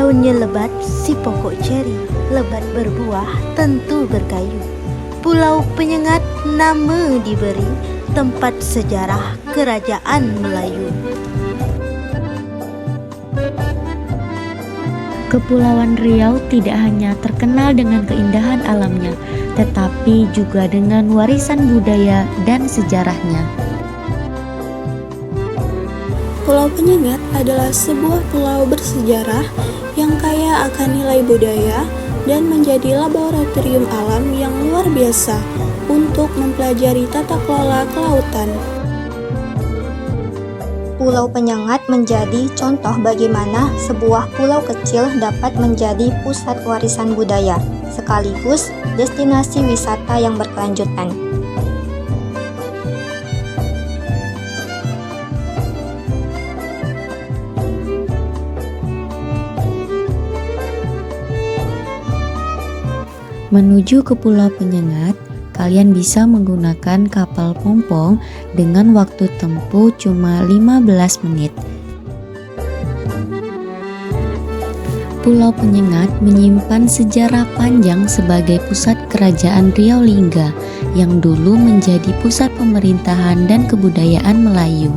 Daunnya lebat, si pokok ceri, lebat berbuah, tentu berkayu. Pulau Penyengat nama diberi, tempat sejarah kerajaan Melayu. Kepulauan Riau tidak hanya terkenal dengan keindahan alamnya, tetapi juga dengan warisan budaya dan sejarahnya. Pulau Penyengat adalah sebuah pulau bersejarah yang kaya akan nilai budaya dan menjadi laboratorium alam yang luar biasa untuk mempelajari tata kelola kelautan. Pulau Penyengat menjadi contoh bagaimana sebuah pulau kecil dapat menjadi pusat warisan budaya, sekaligus destinasi wisata yang berkelanjutan. Menuju ke Pulau Penyengat, kalian bisa menggunakan kapal pompong dengan waktu tempuh cuma 15 menit. Pulau Penyengat menyimpan sejarah panjang sebagai pusat kerajaan Riau Lingga yang dulu menjadi pusat pemerintahan dan kebudayaan Melayu.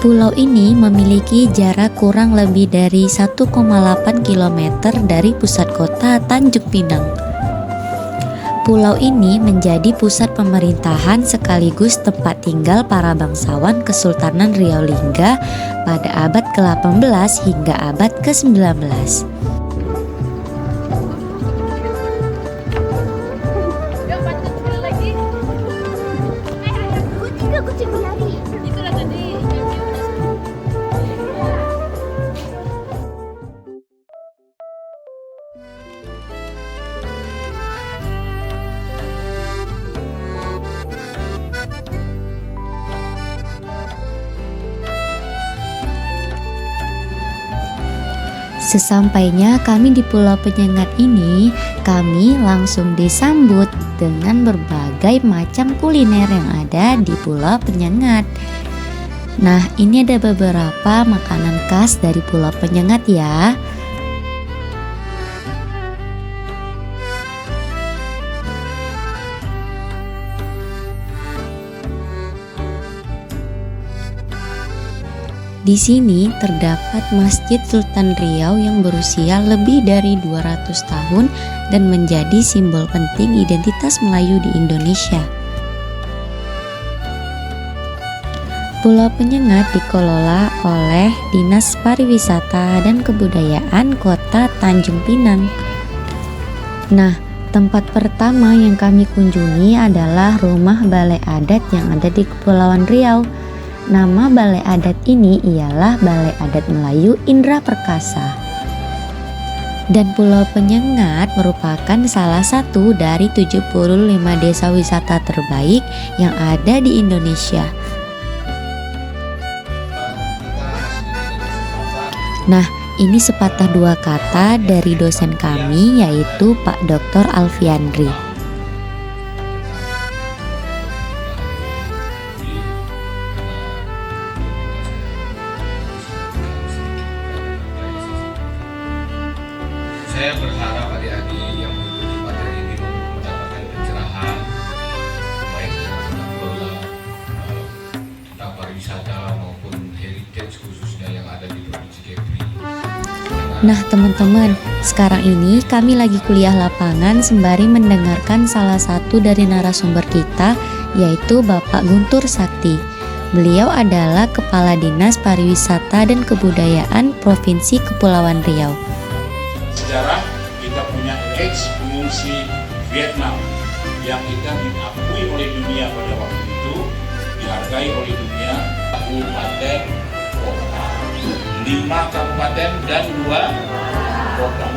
Pulau ini memiliki jarak kurang lebih dari 1,8 km dari pusat kota Tanjung Pinang. Pulau ini menjadi pusat pemerintahan sekaligus tempat tinggal para bangsawan Kesultanan Riau Lingga pada abad ke-18 hingga abad ke-19. Sesampainya kami di Pulau Penyengat ini, kami langsung disambut dengan berbagai macam kuliner yang ada di Pulau Penyengat. Nah, ini ada beberapa makanan khas dari Pulau Penyengat ya. Di sini terdapat Masjid Sultan Riau yang berusia lebih dari 200 tahun dan menjadi simbol penting identitas Melayu di Indonesia. Pulau Penyengat dikelola oleh Dinas Pariwisata dan Kebudayaan Kota Tanjung Pinang. Nah, tempat pertama yang kami kunjungi adalah Rumah Balai Adat yang ada di Kepulauan Riau. Nama balai adat ini ialah Balai Adat Melayu Indra Perkasa. Dan Pulau Penyengat merupakan salah satu dari 75 desa wisata terbaik yang ada di Indonesia. Nah, ini sepatah dua kata dari dosen kami yaitu Pak Dr. Alfiandri. Saya berharap adik-adik yang mengikuti materi ini mendapatkan pencerahan baik dalam tata kelola tentang pariwisata maupun heritage khususnya yang ada di Provinsi Kepri. Nah teman-teman, sekarang ini kami lagi kuliah lapangan sembari mendengarkan salah satu dari narasumber kita, yaitu Bapak Guntur Sakti. Beliau adalah Kepala Dinas Pariwisata dan Kebudayaan Provinsi Kepulauan Riau. Sejarah kita punya ex pengungsi Vietnam yang kita diakui oleh dunia pada waktu itu, dihargai oleh dunia. Kabupaten kota, 5 kabupaten dan 2 kota.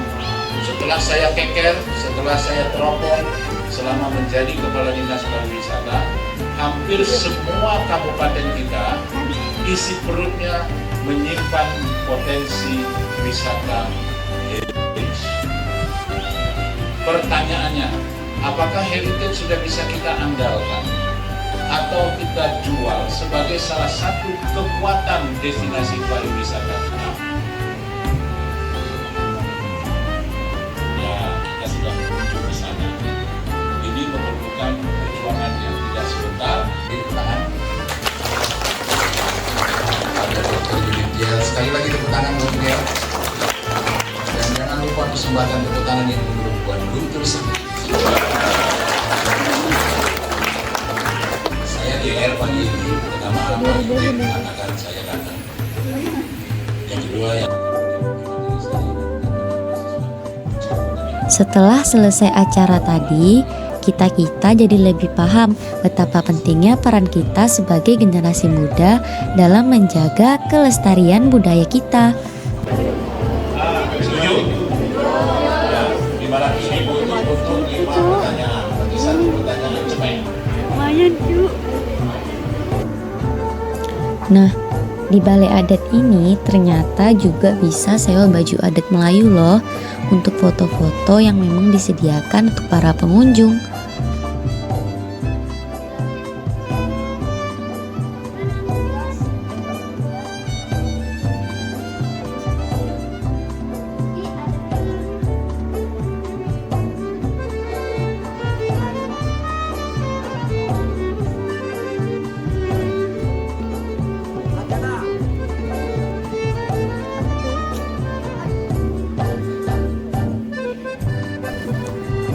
Setelah saya keker, setelah saya teropong selama menjadi Kepala Dinas Pariwisata, hampir semua kabupaten kita isi perutnya menyimpan potensi wisata. Pertanyaannya, apakah heritage sudah bisa kita andalkan atau kita jual sebagai salah satu kekuatan destinasi pariwisata kita? persembahkan tepuk tangan yang dulu buat Guntur Sakti. Saya GR pagi ini, pertama Pak Ibu mengatakan saya datang. Yang kedua yang Setelah selesai acara tadi, kita jadi lebih paham betapa pentingnya peran kita sebagai generasi muda dalam menjaga kelestarian budaya kita. Setuju? Ya, di malam ini untuk 5 pertanyaan. Nanti 1 pertanyaan cepat. Nah, di balai adat ini ternyata juga bisa sewa baju adat Melayu loh untuk foto-foto yang memang disediakan untuk para pengunjung.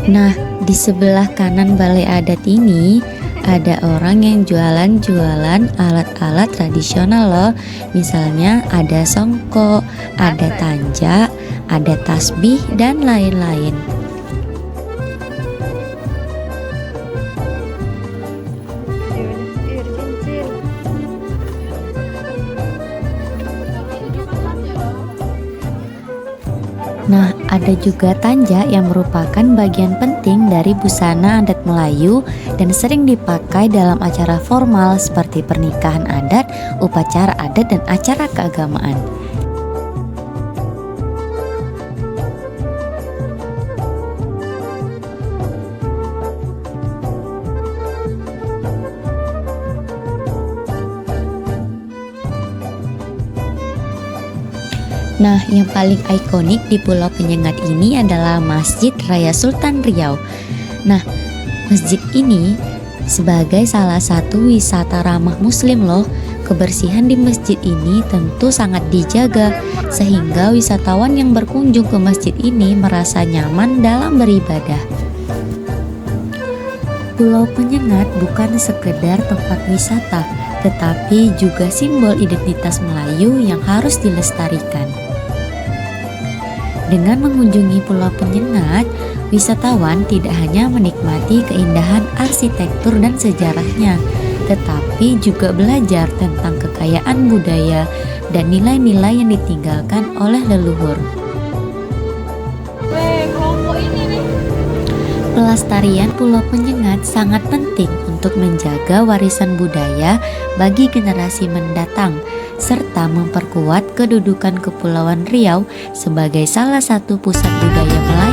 Nah, di sebelah kanan balai adat ini ada orang yang jualan alat-alat tradisional loh. Misalnya ada songkok, ada tanja, ada tasbih, dan lain-lain. Nah, ada juga tanja yang merupakan bagian penting dari busana adat Melayu dan sering dipakai dalam acara formal seperti pernikahan adat, upacara adat, dan acara keagamaan. Nah, yang paling ikonik di Pulau Penyengat ini adalah Masjid Raya Sultan Riau. Nah, masjid ini sebagai salah satu wisata ramah muslim loh. Kebersihan di masjid ini tentu sangat dijaga, sehingga wisatawan yang berkunjung ke masjid ini merasa nyaman dalam beribadah. Pulau Penyengat bukan sekedar tempat wisata, tetapi juga simbol identitas Melayu yang harus dilestarikan. Dengan mengunjungi Pulau Penyengat, wisatawan tidak hanya menikmati keindahan arsitektur dan sejarahnya, tetapi juga belajar tentang kekayaan budaya dan nilai-nilai yang ditinggalkan oleh leluhur. Pelestarian Pulau Penyengat sangat penting untuk menjaga warisan budaya bagi generasi mendatang, serta memperkuat kedudukan Kepulauan Riau sebagai salah satu pusat budaya Melayu